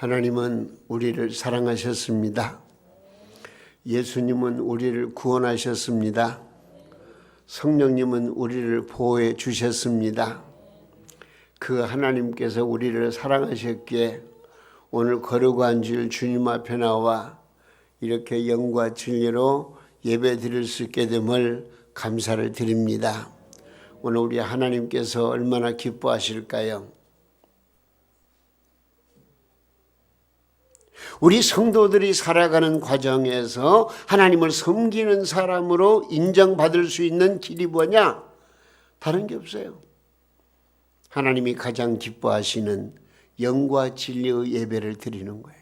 하나님은 우리를 사랑하셨습니다. 예수님은 우리를 구원하셨습니다. 성령님은 우리를 보호해 주셨습니다. 그 하나님께서 우리를 사랑하셨기에 오늘 거룩한 주일 주님 앞에 나와 이렇게 영과 진리로 예배 드릴 수 있게 됨을 감사를 드립니다. 오늘 우리 하나님께서 얼마나 기뻐하실까요? 우리 성도들이 살아가는 과정에서 하나님을 섬기는 사람으로 인정받을 수 있는 길이 뭐냐? 다른 게 없어요. 하나님이 가장 기뻐하시는 영과 진리의 예배를 드리는 거예요.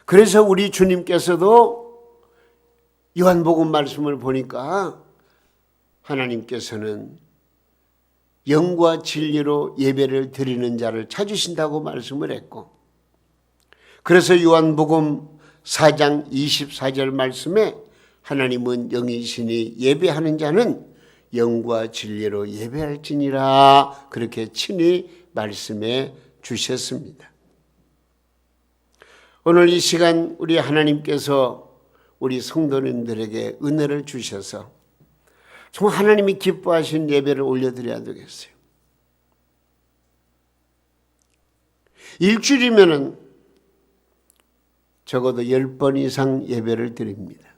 그래서 우리 주님께서도 요한복음 말씀을 보니까 하나님께서는 영과 진리로 예배를 드리는 자를 찾으신다고 말씀을 했고, 그래서 요한복음 4장 24절 말씀에 하나님은 영이시니 예배하는 자는 영과 진리로 예배할지니라 그렇게 친히 말씀해 주셨습니다. 오늘 이 시간 우리 하나님께서 우리 성도님들에게 은혜를 주셔서 정말 하나님이 기뻐하신 예배를 올려드려야 되겠어요. 일주일이면은 적어도 10번 이상 예배를 드립니다.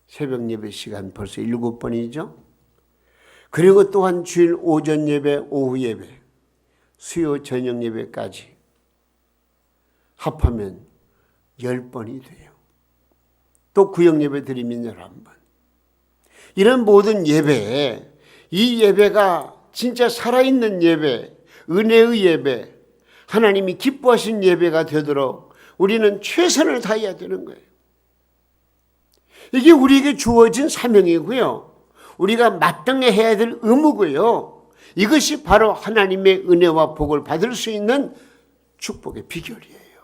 새벽 예배 시간 벌써 7번이죠. 그리고 또한 주일 오전 예배, 오후 예배, 수요 저녁 예배까지 합하면 10번이 돼요. 또 구역 예배 드리면 11번. 이런 모든 예배에 이 예배가 진짜 살아있는 예배, 은혜의 예배, 하나님이 기뻐하신 예배가 되도록 우리는 최선을 다해야 되는 거예요. 이게 우리에게 주어진 사명이고요. 우리가 마땅히 해야 될 의무고요. 이것이 바로 하나님의 은혜와 복을 받을 수 있는 축복의 비결이에요.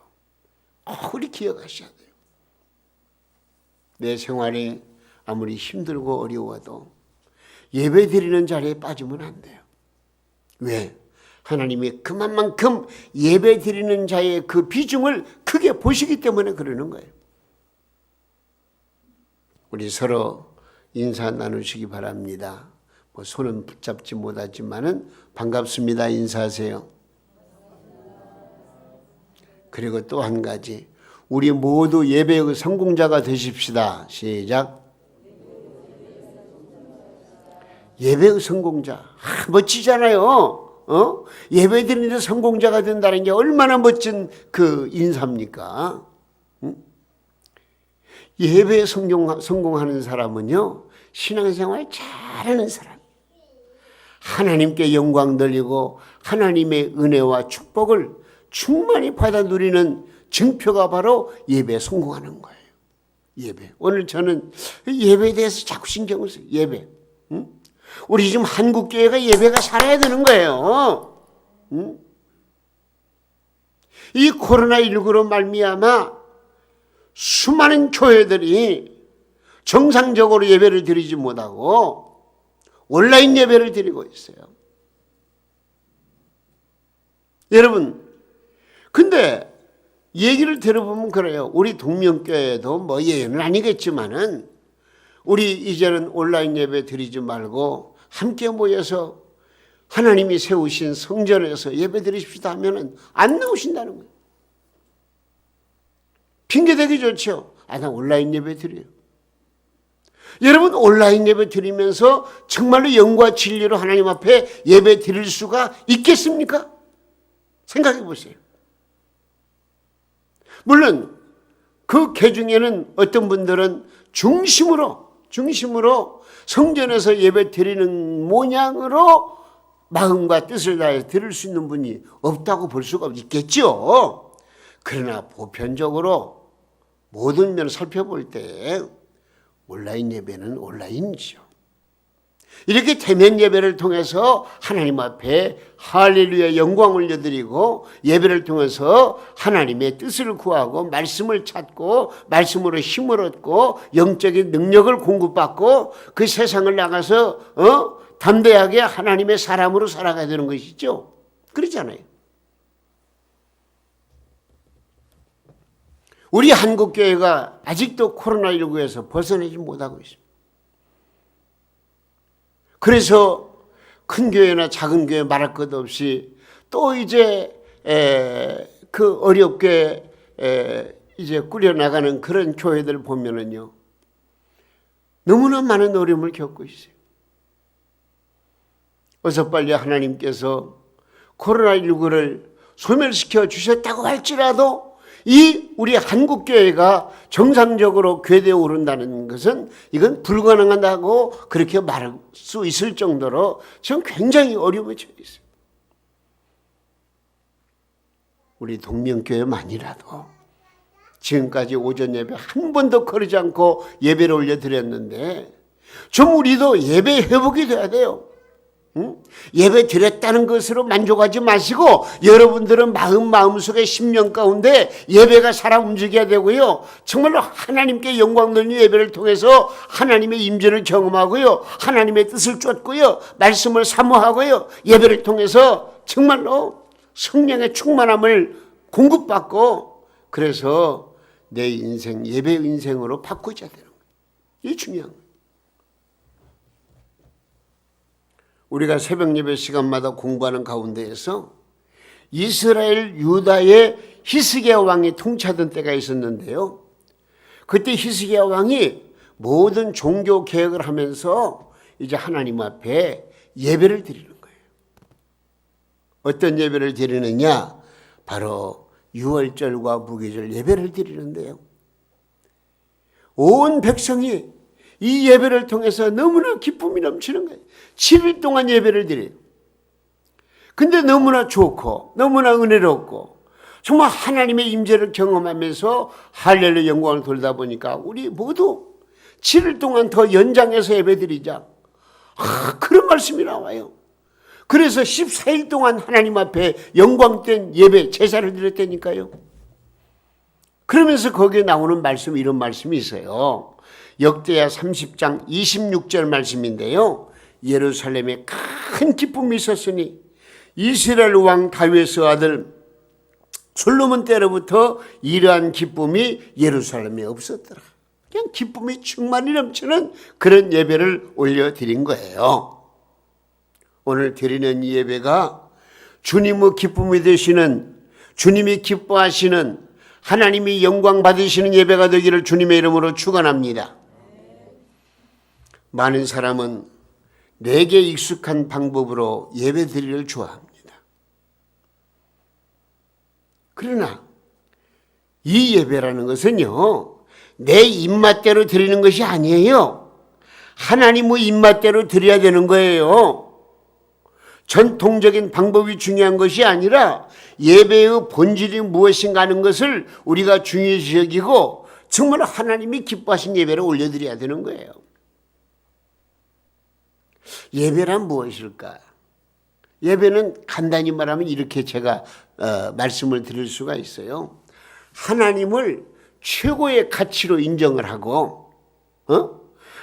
우리 기억하셔야 돼요. 내 생활이 아무리 힘들고 어려워도 예배 드리는 자리에 빠지면 안 돼요. 왜? 하나님이 그만큼 예배 드리는 자의 그 비중을 크게 보시기 때문에 그러는 거예요. 우리 서로 인사 나누시기 바랍니다. 손은 붙잡지 못하지만은 반갑습니다. 인사하세요. 그리고 또 한 가지, 우리 모두 예배의 성공자가 되십시다. 시작. 예배의 성공자. 멋지잖아요. 예배 드리는데 성공자가 된다는 게 얼마나 멋진 그 인사입니까? 예배에 성공하는 사람은요, 신앙생활 잘하는 사람. 하나님께 영광 돌리고 하나님의 은혜와 축복을 충만히 받아 누리는 증표가 바로 예배에 성공하는 거예요. 예배. 오늘 저는 예배에 대해서 자꾸 신경을 써요. 예배. 우리 지금 한국교회가 예배가 살아야 되는 거예요. 이 코로나19로 말미암아 수많은 교회들이 정상적으로 예배를 드리지 못하고 온라인 예배를 드리고 있어요. 여러분, 근데 얘기를 들어보면 그래요. 우리 동명교회도 예는 아니겠지만은 우리 이제는 온라인 예배 드리지 말고 함께 모여서 하나님이 세우신 성전에서 예배 드리십시다 하면은 안 나오신다는 거예요. 핑계대기 좋죠. 나 온라인 예배 드려요. 여러분, 온라인 예배 드리면서 정말로 영과 진리로 하나님 앞에 예배 드릴 수가 있겠습니까? 생각해 보세요. 물론 그 계중에는 어떤 분들은 중심으로 성전에서 예배 드리는 모양으로 마음과 뜻을 다해 드릴 수 있는 분이 없다고 볼 수가 있겠죠. 그러나 보편적으로 모든 면을 살펴볼 때 온라인 예배는 온라인이죠. 이렇게 대면 예배를 통해서 하나님 앞에 할렐루야 영광을 올려드리고 예배를 통해서 하나님의 뜻을 구하고 말씀을 찾고 말씀으로 힘을 얻고 영적인 능력을 공급받고 그 세상을 나가서 담대하게 하나님의 사람으로 살아가야 되는 것이죠. 그러잖아요. 우리 한국교회가 아직도 코로나19에서 벗어나지 못하고 있습니다. 그래서 큰 교회나 작은 교회 말할 것 없이 또 이제 그 어렵게 이제 꾸려나가는 그런 교회들 보면은요, 너무나 많은 어려움을 겪고 있어요. 어서 빨리 하나님께서 코로나19를 소멸시켜 주셨다고 할지라도 이 우리 한국교회가 정상적으로 궤도에 오른다는 것은 이건 불가능하다고 그렇게 말할 수 있을 정도로 지금 굉장히 어려움에 처해 있어요. 우리 동명교회만이라도 지금까지 오전 예배 한 번도 거르지 않고 예배를 올려드렸는데 좀 우리도 예배 회복이 돼야 돼요. 예배 드렸다는 것으로 만족하지 마시고 여러분들은 마음속에 심령 가운데 예배가 살아 움직여야 되고요. 정말로 하나님께 영광 돌리는 예배를 통해서 하나님의 임재를 경험하고요. 하나님의 뜻을 쫓고요. 말씀을 사모하고요. 예배를 통해서 정말로 성령의 충만함을 공급받고 그래서 내 인생 예배 인생으로 바꾸자 되는 거예요. 이게 중요한 거예요. 우리가 새벽 예배 시간마다 공부하는 가운데에서 이스라엘 유다의 히스기야 왕이 통치하던 때가 있었는데요. 그때 히스기야 왕이 모든 종교 개혁을 하면서 이제 하나님 앞에 예배를 드리는 거예요. 어떤 예배를 드리느냐? 바로 유월절과 무교절 예배를 드리는데요. 온 백성이 이 예배를 통해서 너무나 기쁨이 넘치는 거예요. 7일 동안 예배를 드려요. 근데 너무나 좋고 너무나 은혜롭고 정말 하나님의 임재를 경험하면서 할렐루야 영광을 돌다 보니까 우리 모두 7일 동안 더 연장해서 예배 드리자. 그런 말씀이 나와요. 그래서 14일 동안 하나님 앞에 영광된 예배 제사를 드렸다니까요. 그러면서 거기에 나오는 말씀이 이런 말씀이 있어요. 역대하 30장 26절 말씀인데요. 예루살렘에 큰 기쁨이 있었으니 이스라엘 왕 다윗의 아들 솔로몬 때로부터 이러한 기쁨이 예루살렘에 없었더라. 그냥 기쁨이 충만히 넘치는 그런 예배를 올려드린 거예요. 오늘 드리는 이 예배가 주님의 기쁨이 되시는, 주님이 기뻐하시는, 하나님이 영광 받으시는 예배가 되기를 주님의 이름으로 축원합니다. 많은 사람은 내게 익숙한 방법으로 예배 드리기를 좋아합니다. 그러나 이 예배라는 것은요, 내 입맛대로 드리는 것이 아니에요. 하나님의 입맛대로 드려야 되는 거예요. 전통적인 방법이 중요한 것이 아니라 예배의 본질이 무엇인가 하는 것을 우리가 중요시 여기고 정말 하나님이 기뻐하신 예배를 올려드려야 되는 거예요. 예배란 무엇일까? 예배는 간단히 말하면 이렇게 제가 말씀을 드릴 수가 있어요. 하나님을 최고의 가치로 인정을 하고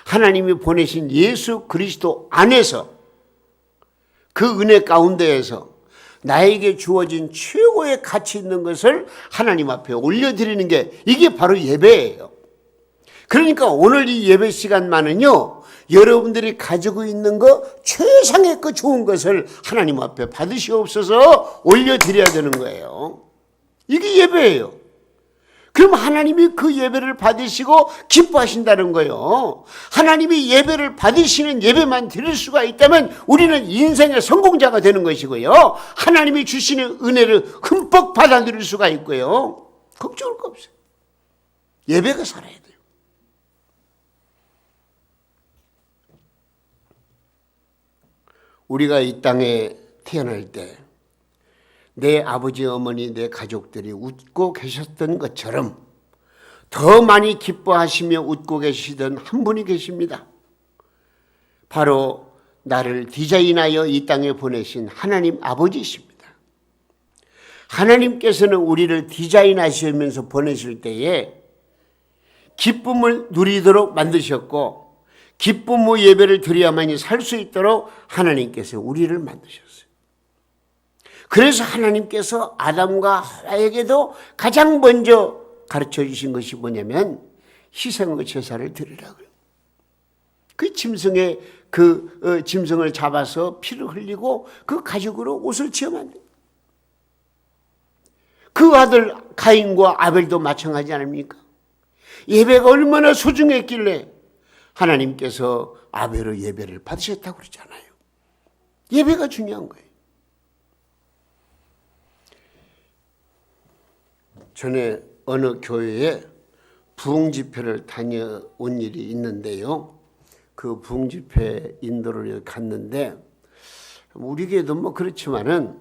하나님이 보내신 예수 그리스도 안에서 그 은혜 가운데에서 나에게 주어진 최고의 가치 있는 것을 하나님 앞에 올려드리는 게 이게 바로 예배예요. 그러니까 오늘 이 예배 시간만은요, 여러분들이 가지고 있는 거 최상의 그 좋은 것을 하나님 앞에 받으시옵소서 올려드려야 되는 거예요. 이게 예배예요. 그럼 하나님이 그 예배를 받으시고 기뻐하신다는 거예요. 하나님이 예배를 받으시는 예배만 드릴 수가 있다면 우리는 인생의 성공자가 되는 것이고요. 하나님이 주시는 은혜를 흠뻑 받아들일 수가 있고요. 걱정할 거 없어요. 예배가 살아야 돼요. 우리가 이 땅에 태어날 때 내 아버지, 어머니, 내 가족들이 웃고 계셨던 것처럼 더 많이 기뻐하시며 웃고 계시던 한 분이 계십니다. 바로 나를 디자인하여 이 땅에 보내신 하나님 아버지이십니다. 하나님께서는 우리를 디자인하시면서 보내실 때에 기쁨을 누리도록 만드셨고 기쁨의 예배를 드려야만이 살 수 있도록 하나님께서 우리를 만드셨어요. 그래서 하나님께서 아담과 하와에게도 가장 먼저 가르쳐 주신 것이 뭐냐면 희생의 제사를 드리라고요. 그 짐승의 짐승을 잡아서 피를 흘리고 그 가죽으로 옷을 지어 만든. 그 아들 가인과 아벨도 마찬가지 아닙니까? 예배가 얼마나 소중했길래 하나님께서 아벨의 예배를 받으셨다고 그러잖아요. 예배가 중요한 거예요. 전에 어느 교회에 부흥집회를 다녀온 일이 있는데요. 그 부흥집회 인도를 갔는데 우리 교회도 뭐 그렇지만은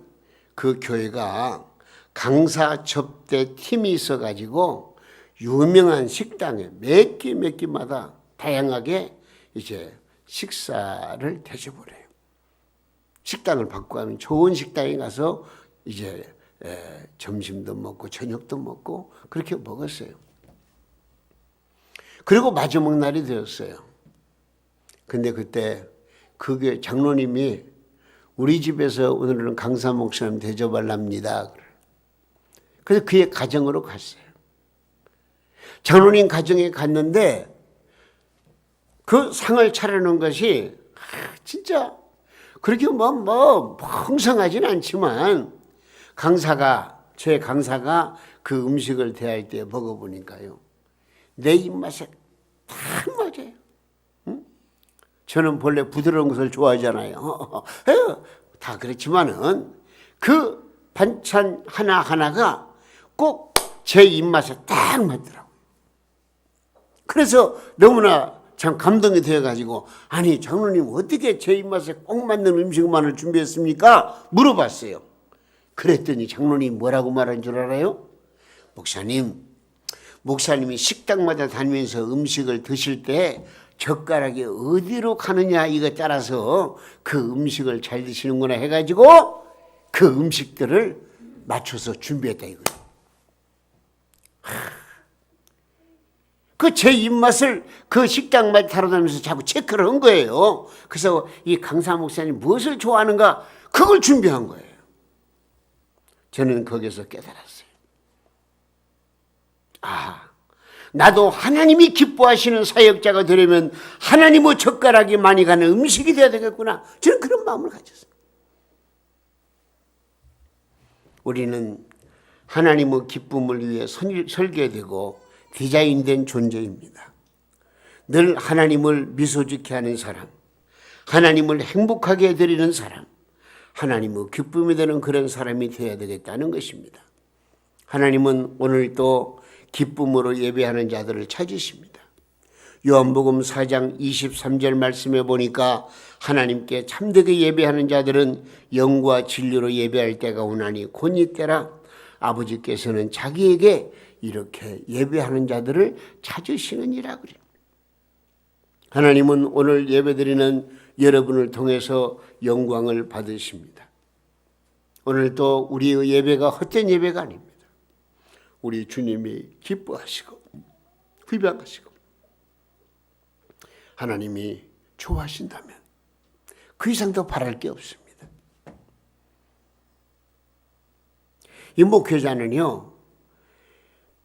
그 교회가 강사 접대 팀이 있어가지고 유명한 식당에 몇 끼마다 다양하게 이제 식사를 대접을 해요. 식당을 바꾸면 좋은 식당에 가서 이제 점심도 먹고 저녁도 먹고 그렇게 먹었어요. 그리고 마지막 날이 되었어요. 근데 그때 그 장로님이 우리 집에서 오늘은 강사 목사님 대접하랍니다. 그래서 그의 가정으로 갔어요. 장로님 가정에 갔는데 그 상을 차려놓은 것이 진짜 그렇게 뭐 풍성하진 않지만 제 강사가 그 음식을 대할 때 먹어보니까요. 내 입맛에 딱 맞아요. 응? 저는 본래 부드러운 것을 좋아하잖아요. 다 그렇지만은 그 반찬 하나하나가 꼭 제 입맛에 딱 맞더라고요. 그래서 너무나 참 감동이 되어가지고 아니 장로님 어떻게 제 입맛에 꼭 맞는 음식만을 준비했습니까? 물어봤어요. 그랬더니 장로님 뭐라고 말한 줄 알아요? 목사님이 식당마다 다니면서 음식을 드실 때 젓가락이 어디로 가느냐 이거 따라서 그 음식을 잘 드시는구나 해가지고 그 음식들을 맞춰서 준비했다 이거예요. 그 제 입맛을 그 식당마다 다뤄다니면서 자꾸 체크를 한 거예요. 그래서 이 강사 목사님 무엇을 좋아하는가 그걸 준비한 거예요. 저는 거기서 깨달았어요. 나도 하나님이 기뻐하시는 사역자가 되려면 하나님의 젓가락이 많이 가는 음식이 되어야 되겠구나. 저는 그런 마음을 가졌어요. 우리는 하나님의 기쁨을 위해 설계되고 디자인된 존재입니다. 늘 하나님을 미소짓게 하는 사람, 하나님을 행복하게 해드리는 사람, 하나님의 기쁨이 되는 그런 사람이 되어야 되겠다는 것입니다. 하나님은 오늘 또 기쁨으로 예배하는 자들을 찾으십니다. 요한복음 4장 23절 말씀에 보니까 하나님께 참되게 예배하는 자들은 영과 진리로 예배할 때가 오나니 곧 이때라. 아버지께서는 자기에게 이렇게 예배하는 자들을 찾으시느니라 그래요. 하나님은 오늘 예배드리는 여러분을 통해서 영광을 받으십니다. 오늘도 우리의 예배가 헛된 예배가 아닙니다. 우리 주님이 기뻐하시고 휘방하시고 하나님이 좋아하신다면 그 이상 더 바랄 게 없습니다. 이 목회자는요,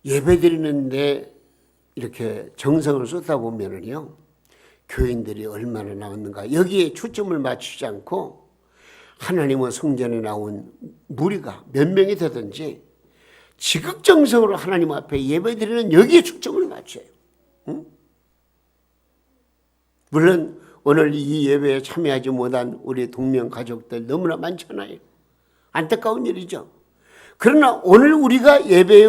예배 드리는데 이렇게 정성을 쏟다 보면은요, 교인들이 얼마나 나왔는가 여기에 초점을 맞추지 않고 하나님의 성전에 나온 무리가 몇 명이 되든지 지극정성으로 하나님 앞에 예배 드리는 여기에 초점을 맞춰요. 응? 물론 오늘 이 예배에 참여하지 못한 우리 동명 가족들 너무나 많잖아요. 안타까운 일이죠. 그러나 오늘 우리가 예배의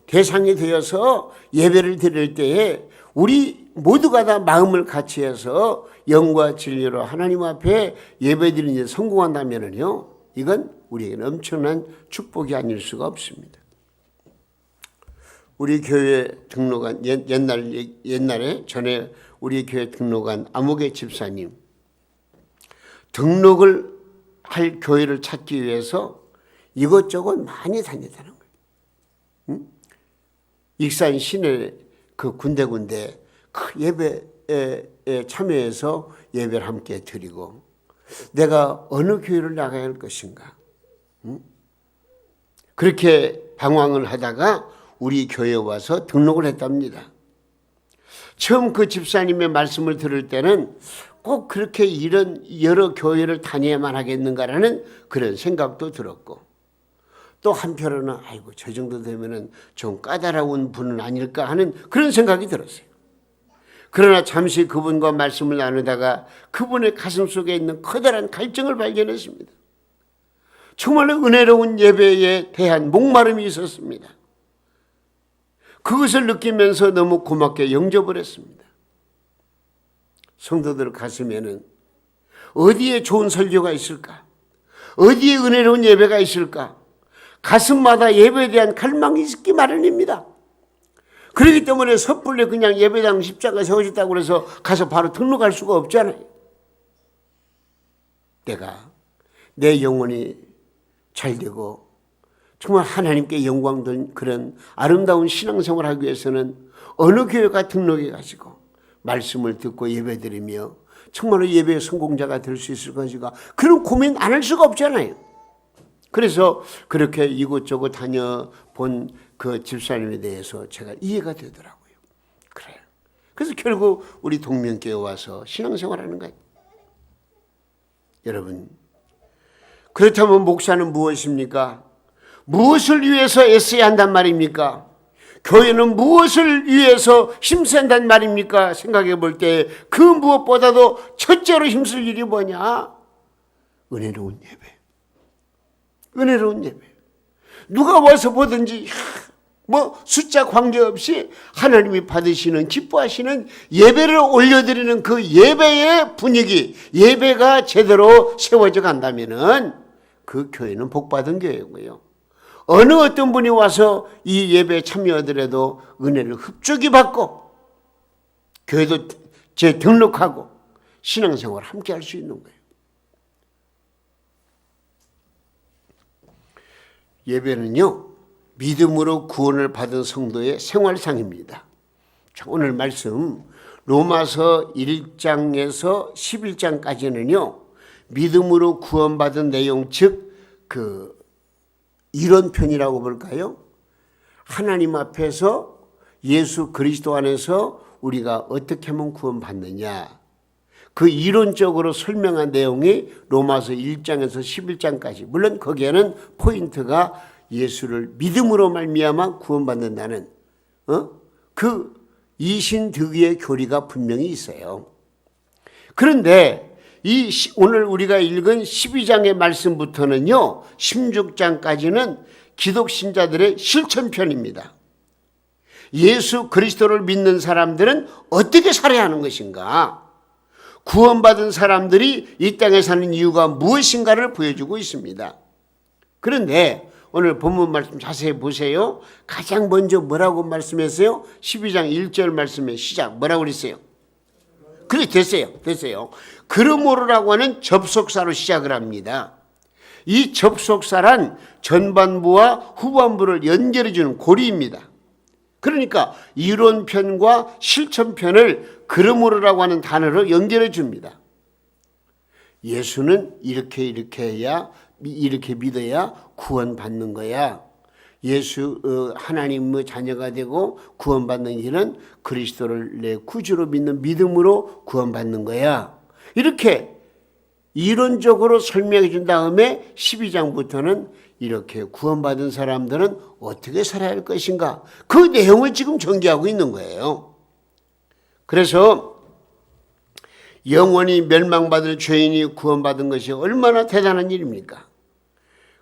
대상이 되어서 예배를 드릴 때에 우리 모두가 다 마음을 같이 해서 영과 진리로 하나님 앞에 예배 드리는 데 성공한다면요, 이건 우리에게는 엄청난 축복이 아닐 수가 없습니다. 우리 교회 등록한 옛날에 전에 우리 교회 등록한 아무개 집사님 등록을 할 교회를 찾기 위해서 이것저것 많이 다니다는 거예요. 응? 익산 시내 그 군데군데 그 예배에 참여해서 예배를 함께 드리고 내가 어느 교회를 나가야 할 것인가, 그렇게 방황을 하다가 우리 교회에 와서 등록을 했답니다. 처음 그 집사님의 말씀을 들을 때는 꼭 그렇게 이런 여러 교회를 다녀야만 하겠는가라는 그런 생각도 들었고, 또 한편으로는 아이고 저 정도 되면은 좀 까다로운 분은 아닐까 하는 그런 생각이 들었어요. 그러나 잠시 그분과 말씀을 나누다가 그분의 가슴 속에 있는 커다란 갈증을 발견했습니다. 정말로 은혜로운 예배에 대한 목마름이 있었습니다. 그것을 느끼면서 너무 고맙게 영접을 했습니다. 성도들 가슴에는 어디에 좋은 설교가 있을까? 어디에 은혜로운 예배가 있을까? 가슴마다 예배에 대한 갈망이 있기 마련입니다. 그렇기 때문에 섣불리 그냥 예배당 십자가 세워졌다고 해서 가서 바로 등록할 수가 없잖아요. 내가 내 영혼이 잘 되고 정말 하나님께 영광 된 그런 아름다운 신앙생활을 하기 위해서는 어느 교회가 등록해 가지고 말씀을 듣고 예배드리며 정말로 예배의 성공자가 될 수 있을 것인가, 그런 고민 안 할 수가 없잖아요. 그래서 그렇게 이곳저곳 다녀본 그 집사님에 대해서 제가 이해가 되더라고요. 그래요. 그래서 결국 우리 동명교회 와서 신앙생활하는 거예요. 여러분, 그렇다면 목사는 무엇입니까? 무엇을 위해서 애써야 한단 말입니까? 교회는 무엇을 위해서 힘쓴단 말입니까? 생각해 볼 때 그 무엇보다도 첫째로 힘쓸 일이 뭐냐? 은혜로운 예배. 은혜로운 예배. 누가 와서 보든지 뭐 숫자 관계없이 하나님이 받으시는, 기뻐하시는 예배를 올려드리는 그 예배의 분위기, 예배가 제대로 세워져 간다면은 그 교회는 복받은 교회고요. 어느 어떤 분이 와서 이 예배에 참여하더라도 은혜를 흡족히 받고 교회도 재등록하고 신앙생활을 함께 할 수 있는 거예요. 예배는요, 믿음으로 구원을 받은 성도의 생활상입니다. 자, 오늘 말씀 로마서 1장에서 11장까지는요, 믿음으로 구원받은 내용, 즉 그 이론편이라고 볼까요? 하나님 앞에서 예수 그리스도 안에서 우리가 어떻게 하면 구원받느냐, 그 이론적으로 설명한 내용이 로마서 1장에서 11장까지. 물론 거기에는 포인트가 예수를 믿음으로 말미암아 구원받는다는 그 이신득의의 교리가 분명히 있어요. 그런데 이 오늘 우리가 읽은 12장의 말씀부터는요, 16장까지는 기독 신자들의 실천편입니다. 예수 그리스도를 믿는 사람들은 어떻게 살아야 하는 것인가? 구원받은 사람들이 이 땅에 사는 이유가 무엇인가를 보여주고 있습니다. 그런데 오늘 본문 말씀 자세히 보세요. 가장 먼저 뭐라고 말씀했어요? 12장 1절 말씀의 시작 뭐라고 그랬어요? 그래, 됐어요. 그러므로라고 하는 접속사로 시작을 합니다. 이 접속사란 전반부와 후반부를 연결해주는 고리입니다. 그러니까 이론편과 실천편을 그러므로라고 하는 단어로 연결해 줍니다. 예수는 이렇게 해야, 이렇게 믿어야 구원받는 거야. 예수 하나님의 자녀가 되고 구원받는 길은 그리스도를 내 구주로 믿는 믿음으로 구원받는 거야. 이렇게 이론적으로 설명해 준 다음에 12장부터는 이렇게 구원받은 사람들은 어떻게 살아야 할 것인가, 그 내용을 지금 전개하고 있는 거예요. 그래서 영원히 멸망받을 죄인이 구원받은 것이 얼마나 대단한 일입니까?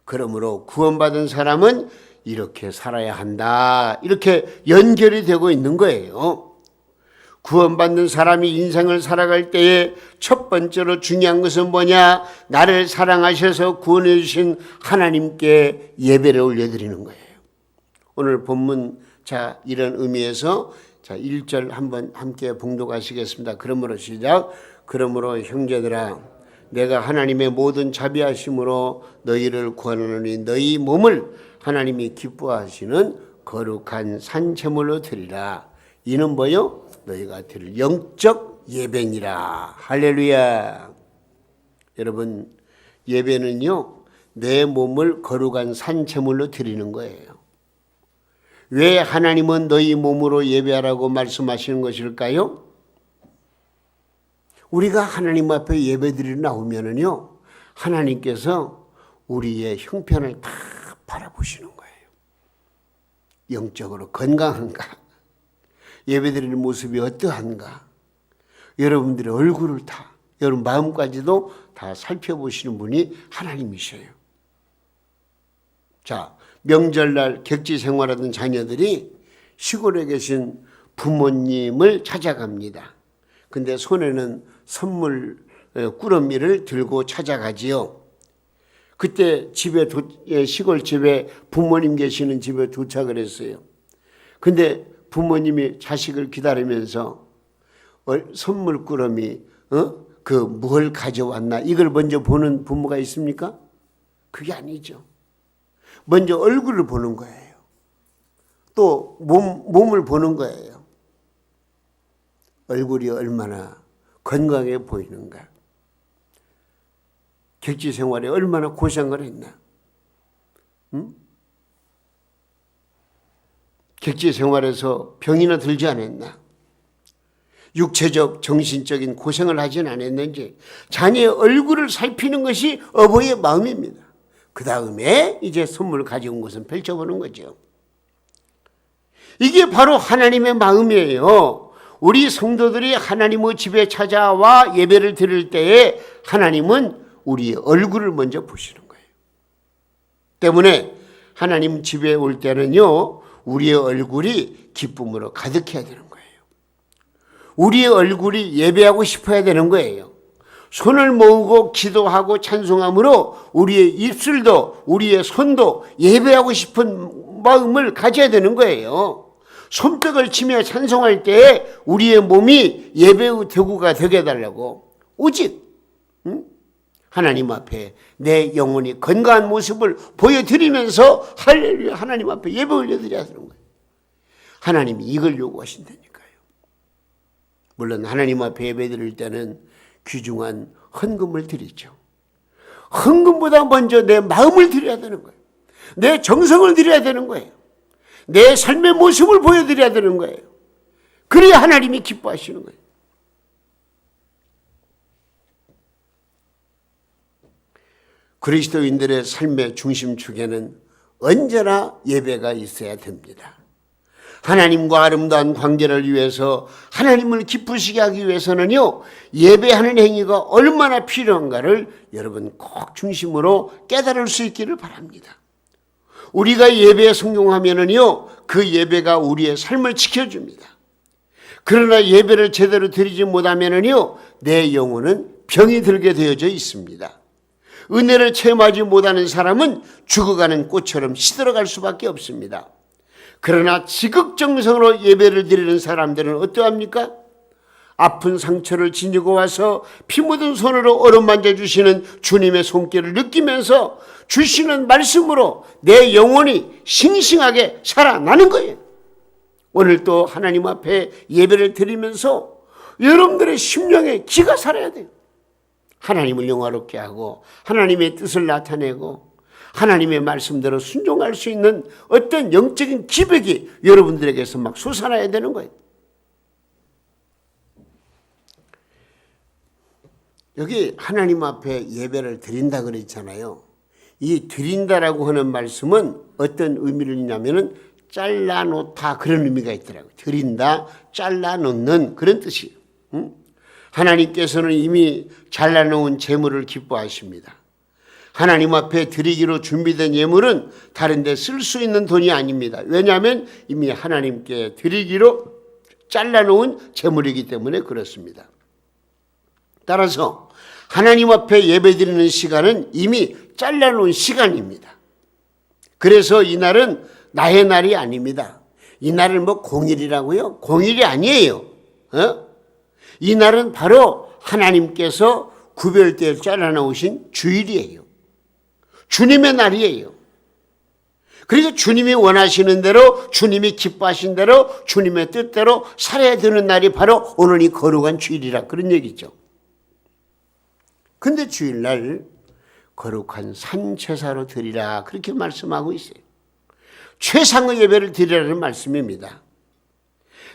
그러므로 구원받은 사람은 이렇게 살아야 한다, 이렇게 연결이 되고 있는 거예요. 구원받는 사람이 인생을 살아갈 때에 첫 번째로 중요한 것은 뭐냐? 나를 사랑하셔서 구원해 주신 하나님께 예배를 올려드리는 거예요. 오늘 본문, 자, 이런 의미에서 자, 1절 한번 함께 봉독하시겠습니다. 그러므로 시작. 그러므로 형제들아, 내가 하나님의 모든 자비하심으로 너희를 구하노니 너희 몸을 하나님이 기뻐하시는 거룩한 산제물로 드리라. 이는 뭐요? 너희가 드릴 영적 예배니라. 할렐루야. 여러분, 예배는요, 내 몸을 거룩한 산 제물로 드리는 거예요. 왜 하나님은 너희 몸으로 예배하라고 말씀하시는 것일까요? 우리가 하나님 앞에 예배드리러 나오면은요, 하나님께서 우리의 형편을 다 바라보시는 거예요. 영적으로 건강한가? 예배드리는 모습이 어떠한가? 여러분들의 얼굴을 다, 여러분 마음까지도 다 살펴보시는 분이 하나님이셔요. 자, 명절날 객지 생활하던 자녀들이 시골에 계신 부모님을 찾아갑니다. 근데 손에는 선물 꾸러미를 들고 찾아가지요. 그때 집에 시골집에 부모님 계시는 집에 도착을 했어요. 근데 부모님이 자식을 기다리면서 선물 꾸러미 뭘 가져왔나 이걸 먼저 보는 부모가 있습니까? 그게 아니죠. 먼저 얼굴을 보는 거예요. 또 몸을 보는 거예요. 얼굴이 얼마나 건강해 보이는가. 객지 생활에 얼마나 고생을 했나. 객지 생활에서 병이나 들지 않았나. 육체적, 정신적인 고생을 하진 않았는지 자녀의 얼굴을 살피는 것이 어버이의 마음입니다. 그 다음에 이제 선물을 가져온 것은 펼쳐보는 거죠. 이게 바로 하나님의 마음이에요. 우리 성도들이 하나님의 집에 찾아와 예배를 드릴 때에 하나님은 우리의 얼굴을 먼저 보시는 거예요. 때문에 하나님 집에 올 때는요, 우리의 얼굴이 기쁨으로 가득해야 되는 거예요. 우리의 얼굴이 예배하고 싶어야 되는 거예요. 손을 모으고 기도하고 찬송함으로 우리의 입술도 우리의 손도 예배하고 싶은 마음을 가져야 되는 거예요. 손뼉을 치며 찬송할 때 우리의 몸이 예배의 도구가 되게 해달라고. 오직 하나님 앞에 내 영혼이 건강한 모습을 보여드리면서 할렐루야 하나님 앞에 예배 올려드려야 되는 거예요. 하나님이 이걸 요구하신다니까요. 물론 하나님 앞에 예배 드릴 때는 귀중한 헌금을 드리죠. 헌금보다 먼저 내 마음을 드려야 되는 거예요. 내 정성을 드려야 되는 거예요. 내 삶의 모습을 보여드려야 되는 거예요. 그래야 하나님이 기뻐하시는 거예요. 그리스도인들의 삶의 중심축에는 언제나 예배가 있어야 됩니다. 하나님과 아름다운 관계를 위해서 하나님을 기쁘시게 하기 위해서는요, 예배하는 행위가 얼마나 필요한가를 여러분 꼭 중심으로 깨달을 수 있기를 바랍니다. 우리가 예배에 성공하면은요, 그 예배가 우리의 삶을 지켜줍니다. 그러나 예배를 제대로 드리지 못하면은요, 내 영혼은 병이 들게 되어져 있습니다. 은혜를 체험하지 못하는 사람은 죽어가는 꽃처럼 시들어갈 수밖에 없습니다. 그러나 지극정성으로 예배를 드리는 사람들은 어떠합니까? 아픈 상처를 지니고 와서 피 묻은 손으로 어루만져 주시는 주님의 손길을 느끼면서 주시는 말씀으로 내 영혼이 싱싱하게 살아나는 거예요. 오늘 또 하나님 앞에 예배를 드리면서 여러분들의 심령에 기가 살아야 돼요. 하나님을 영화롭게 하고 하나님의 뜻을 나타내고 하나님의 말씀대로 순종할 수 있는 어떤 영적인 기백이 여러분들에게서 막 솟아나야 되는 거예요. 여기 하나님 앞에 예배를 드린다 그랬잖아요. 이 드린다라고 하는 말씀은 어떤 의미를 있냐면은 잘라놓다 그런 의미가 있더라고요. 드린다, 잘라놓는 그런 뜻이에요. 하나님께서는 이미 잘라놓은 재물을 기뻐하십니다. 하나님 앞에 드리기로 준비된 예물은 다른 데 쓸 수 있는 돈이 아닙니다. 왜냐하면 이미 하나님께 드리기로 잘라놓은 재물이기 때문에 그렇습니다. 따라서 하나님 앞에 예배드리는 시간은 이미 잘라놓은 시간입니다. 그래서 이날은 나의 날이 아닙니다. 이 날을 뭐 공일이라고요? 공일이 아니에요. 이 날은 바로 하나님께서 구별되어 잘라놓으신 주일이에요. 주님의 날이에요. 그리고 주님이 원하시는 대로, 주님이 기뻐하신 대로, 주님의 뜻대로 살아야 되는 날이 바로 오늘 이 거룩한 주일이라 그런 얘기죠. 근데 주일날 거룩한 산제사로 드리라 그렇게 말씀하고 있어요. 최상의 예배를 드리라는 말씀입니다.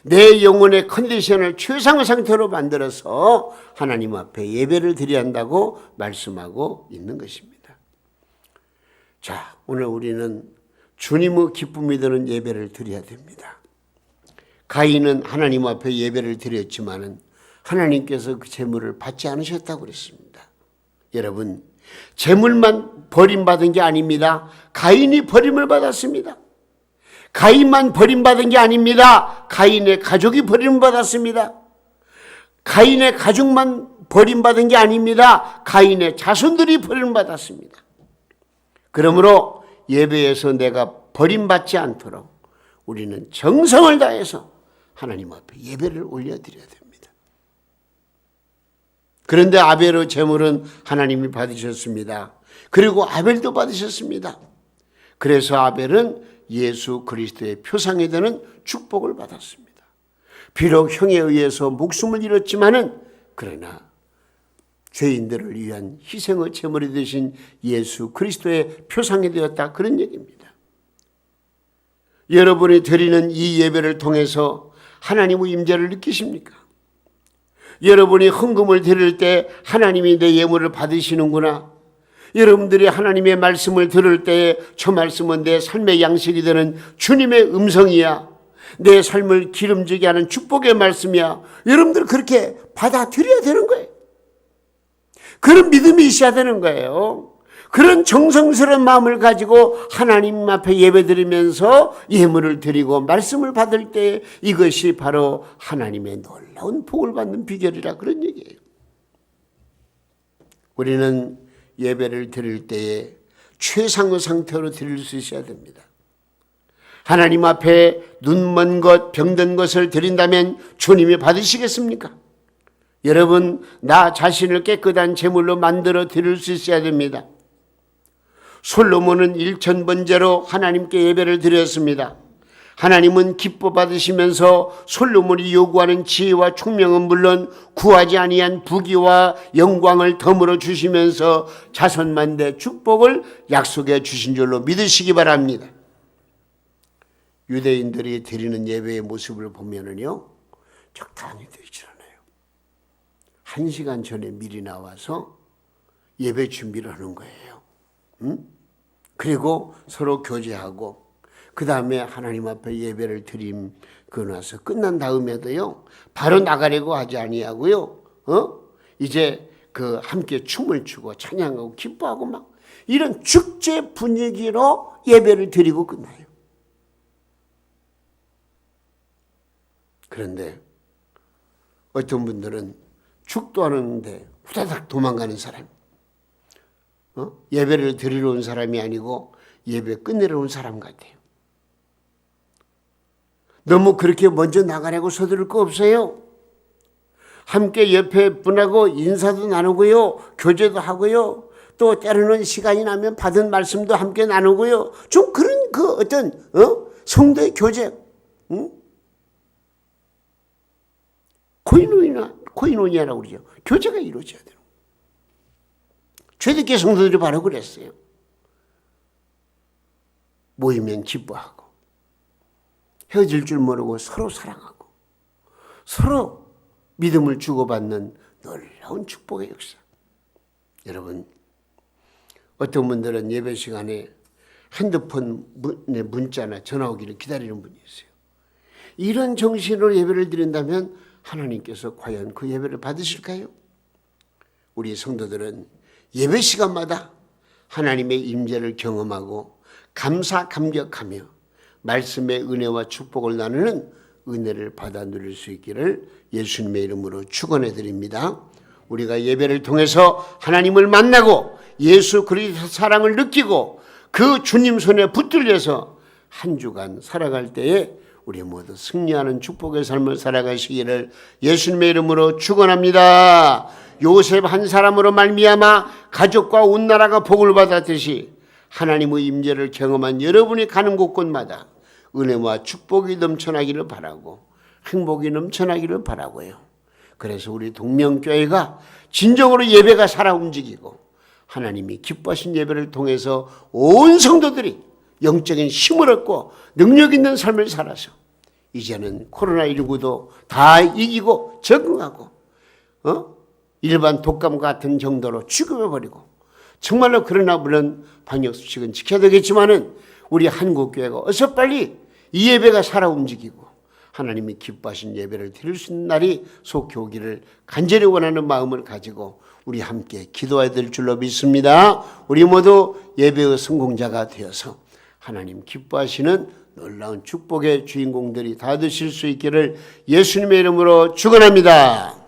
내 영혼의 컨디션을 최상의 상태로 만들어서 하나님 앞에 예배를 드려야 한다고 말씀하고 있는 것입니다. 자, 오늘 우리는 주님의 기쁨이 드는 예배를 드려야 됩니다. 가인은 하나님 앞에 예배를 드렸지만은 하나님께서 그 제물을 받지 않으셨다고 그랬습니다. 여러분, 제물만 버림받은 게 아닙니다. 가인이 버림을 받았습니다. 가인만 버림받은 게 아닙니다. 가인의 가족이 버림받았습니다. 가인의 가족만 버림받은 게 아닙니다. 가인의 자손들이 버림받았습니다. 그러므로 예배에서 내가 버림받지 않도록 우리는 정성을 다해서 하나님 앞에 예배를 올려드려야 됩니다. 그런데 아벨의 제물은 하나님이 받으셨습니다. 그리고 아벨도 받으셨습니다. 그래서 아벨은 예수 그리스도의 표상이 되는 축복을 받았습니다. 비록 형에 의해서 목숨을 잃었지만은 그러나 죄인들을 위한 희생의 제물이 되신 예수 그리스도의 표상이 되었다 그런 얘기입니다. 여러분이 드리는 이 예배를 통해서 하나님의 임재를 느끼십니까? 여러분이 헌금을 드릴 때 하나님이 내 예물을 받으시는구나. 여러분들이 하나님의 말씀을 들을 때에 저 말씀은 내 삶의 양식이 되는 주님의 음성이야. 내 삶을 기름지게 하는 축복의 말씀이야. 여러분들 그렇게 받아들여야 되는 거예요. 그런 믿음이 있어야 되는 거예요. 그런 정성스러운 마음을 가지고 하나님 앞에 예배드리면서 예물을 드리고 말씀을 받을 때 이것이 바로 하나님의 놀라운 복을 받는 비결이라 그런 얘기예요. 우리는 예배를 드릴 때에 최상의 상태로 드릴 수 있어야 됩니다. 하나님 앞에 눈먼 것, 병든 것을 드린다면 주님이 받으시겠습니까? 여러분, 나 자신을 깨끗한 제물로 만들어 드릴 수 있어야 됩니다. 솔로몬은 일천번제로 하나님께 예배를 드렸습니다. 하나님은 기뻐 받으시면서 솔로몬이 요구하는 지혜와 총명은 물론 구하지 아니한 부귀와 영광을 덤으로 주시면서 자손만대 축복을 약속해 주신 줄로 믿으시기 바랍니다. 유대인들이 드리는 예배의 모습을 보면은요, 적당히 드리지 않아요. 1시간 전에 미리 나와서 예배 준비를 하는 거예요. 그리고 서로 교제하고 그 다음에 하나님 앞에 예배를 드리고 나서 끝난 다음에도요, 바로 나가려고 하지 아니하고요, 이제 그 함께 춤을 추고 찬양하고 기뻐하고 막 이런 축제 분위기로 예배를 드리고 끝나요. 그런데 어떤 분들은 축도하는데 후다닥 도망가는 사람, 예배를 드리러 온 사람이 아니고 예배 끝내러 온 사람 같아요. 너무 그렇게 먼저 나가려고 서두를 거 없어요. 함께 옆에 분하고 인사도 나누고요, 교제도 하고요, 또 때로는 시간이 나면 받은 말씀도 함께 나누고요. 좀 그런 그 어떤 성도의 교제, 코이노니아라고 그러죠. 교제가 이루어져야 돼요. 초대교회 성도들이 바로 그랬어요. 모이면 기뻐하고 헤어질 줄 모르고 서로 사랑하고 서로 믿음을 주고받는 놀라운 축복의 역사. 여러분, 어떤 분들은 예배 시간에 핸드폰 문자나 전화 오기를 기다리는 분이 있어요. 이런 정신으로 예배를 드린다면 하나님께서 과연 그 예배를 받으실까요? 우리 성도들은 예배 시간마다 하나님의 임재를 경험하고 감사 감격하며 말씀의 은혜와 축복을 나누는 은혜를 받아 누릴 수 있기를 예수님의 이름으로 축원해 드립니다. 우리가 예배를 통해서 하나님을 만나고 예수 그리스도 사랑을 느끼고 그 주님 손에 붙들려서 한 주간 살아갈 때에 우리 모두 승리하는 축복의 삶을 살아가시기를 예수님의 이름으로 축원합니다. 요셉 한 사람으로 말미암아 가족과 온 나라가 복을 받았듯이 하나님의 임재를 경험한 여러분이 가는 곳곳마다 은혜와 축복이 넘쳐나기를 바라고 행복이 넘쳐나기를 바라고요. 그래서 우리 동명교회가 진정으로 예배가 살아 움직이고 하나님이 기뻐하신 예배를 통해서 온 성도들이 영적인 힘을 얻고 능력 있는 삶을 살아서 이제는 코로나19도 다 이기고 적응하고 일반 독감 같은 정도로 죽여버리고, 정말로 그러나 물론 방역수칙은 지켜야 되겠지만은 우리 한국교회가 어서 빨리 이 예배가 살아 움직이고 하나님이 기뻐하신 예배를 드릴 수 있는 날이 속히 오기를 간절히 원하는 마음을 가지고 우리 함께 기도해야 될 줄로 믿습니다. 우리 모두 예배의 성공자가 되어서 하나님 기뻐하시는 놀라운 축복의 주인공들이 다 되실 수 있기를 예수님의 이름으로 축원합니다.